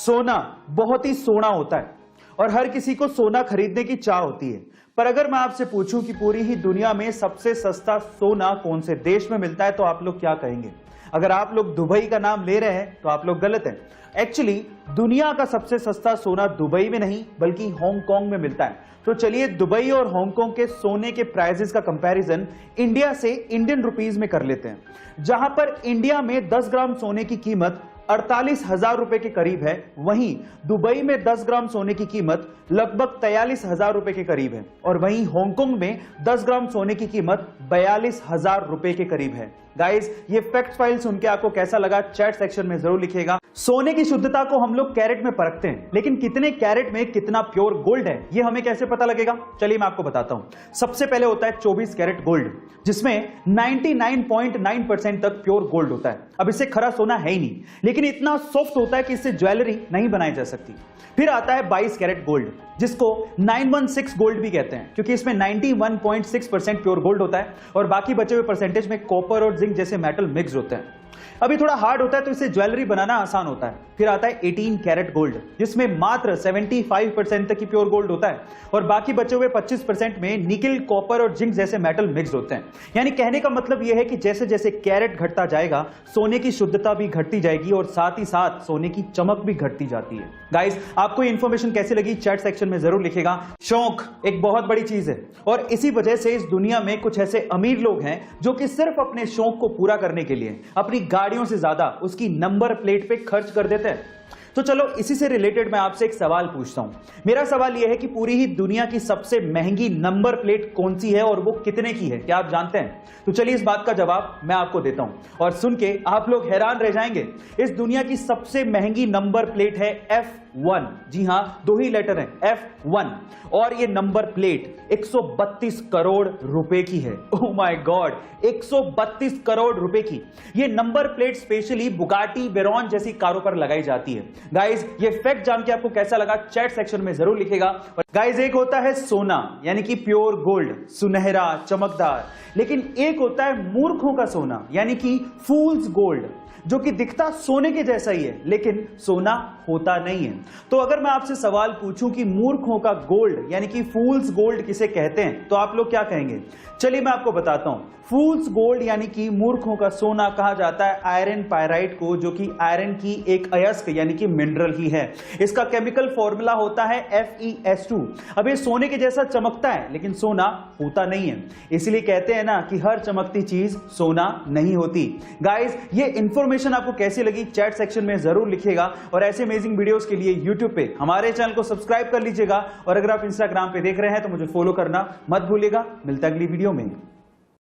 सोना बहुत ही सोना होता है और हर किसी को सोना खरीदने की चाह होती है। पर अगर मैं आपसे पूछूं कि पूरी ही दुनिया में सबसे सस्ता सोना कौन से देश में मिलता है तो आप लोग क्या कहेंगे? अगर आप लोग दुबई का नाम ले रहे हैं तो आप लोग गलत हैं। एक्चुअली दुनिया का सबसे सस्ता सोना दुबई में नहीं बल्कि हांगकांग में मिलता है। तो चलिए दुबई और हांगकांग के सोने के प्राइसेस का कंपैरिजन इंडिया से इंडियन रुपीस में कर लेते हैं। जहां पर इंडिया में 10 ग्राम सोने की कीमत 48,000 रुपए के करीब है, वहीं दुबई में 10 ग्राम सोने की कीमत लगभग 43,000 रुपए के करीब है और वहीं हांगकांग में 10 ग्राम सोने की कीमत 42,000 रुपए के करीब है। गाइस, ये फैक्ट फाइल सुन के आपको कैसा लगा चैट सेक्शन में जरूर लिखिएगा। सोने की शुद्धता को हम लोग कैरेट में परखते हैं, लेकिन कितने कैरेट में कितना प्योर गोल्ड है ये हमें कैसे पता लगेगा? चलिए मैं आपको बताता हूं। सबसे पहले होता है 24 कैरेट गोल्ड, जिसमें 99.9% तक प्योर गोल्ड होता है। अब इससे खरा सोना है ही नहीं, लेकिन इतना सॉफ्ट होता है कि इससे ज्वेलरी नहीं बनाई जा सकती। फिर आता है 22 कैरेट गोल्ड, जिसको 916 गोल्ड भी कहते हैं, क्योंकि इसमें 91.6% प्योर गोल्ड होता है और बाकी बचे हुए परसेंटेज में कॉपर और जिंक जैसे मेटल मिक्स होते हैं। अभी थोड़ा हार्ड होता है तो इसे ज्वेलरी बनाना आसान होता है। फिर आता है 18 कैरेट गोल्ड, जिसमें मात्र 75% तक की प्योर गोल्ड होता है और बाकी बचे हुए 25% में निकल, कॉपर और जिंक जैसे मेटल मिक्स होते हैं। यानी कहने का मतलब यह है कि जैसे जैसे कैरेट घटता जाएगा सोने की शुद्धता भी घटती जाएगी और साथ ही साथ सोने की चमक भी घटती जाती है। गाइस, आपको ये इंफॉर्मेशन कैसी लगी चैट सेक्शन में जरूर लिखेगा। शौक एक बहुत बड़ी चीज है और इसी वजह से इस दुनिया में कुछ ऐसे अमीर लोग हैं जो कि सिर्फ अपने शौक को पूरा करने के लिए अपनी गाड़ियों से ज्यादा उसकी नंबर प्लेट पे खर्च कर देते हैं। तो चलो इसी से रिलेटेड मैं आपसे एक सवाल पूछता हूं। मेरा सवाल यह है कि पूरी ही दुनिया की सबसे महंगी नंबर प्लेट कौन सी है और वो कितने की है? क्या आप जानते हैं? तो चलिए इस बात का जवाब मैं आपको देता हूं और सुन के आप लोग हैरान रह जाएंगे। इस दुनिया की सबसे महंगी नंबर प्लेट है F1। जी हां, 2 ही लेटर हैं, F1, और ये नंबर प्लेट 132 करोड़ रुपए की है। ओह माय गॉड, 132 करोड़ रुपए की ये number plate specially Bugatti Veyron जैसी कारों पर लगाई जाती है। गाइज, ये फैक्ट जान के आपको कैसा लगा चैट सेक्शन में जरूर लिखेगा। और गाइज, एक होता है सोना यानी कि प्योर गोल्ड, सुनहरा चमकदार, लेकिन एक होता है मूर्खों का सोना यानी कि फूल्स गोल्ड, जो कि दिखता सोने के जैसा ही है लेकिन सोना होता नहीं है। तो अगर मैं आपसे सवाल पूछूं कि मूर्खों का गोल्ड यानी कि फूल्स गोल्ड किसे कहते हैं तो आप लोग क्या कहेंगे? चलिए मैं आपको बताता हूं। फूल्स गोल्ड यानी कि मूर्खों का सोना कहा जाता है आयरन पायराइट को, जो कि आयरन की एक अयस्क यानी कि मिनरल ही है। इसका केमिकल फॉर्मूला होता है FeS2। अब ये सोने के जैसा चमकता है लेकिन सोना होता नहीं है, इसलिए कहते हैं ना कि हर चमकती चीज सोना नहीं होती। गाइस, ये इंफॉर्मेशन आपको कैसी लगी चैट सेक्शन में जरूर लिखिएगा और ऐसे अमेजिंग वीडियोस के लिए यूट्यूब पे हमारे चैनल को सब्सक्राइब कर लीजिएगा और अगर आप इंस्टाग्राम पे देख रहे हैं तो मुझे फॉलो करना मत भूलिएगा। मिलता है अगली वीडियो में।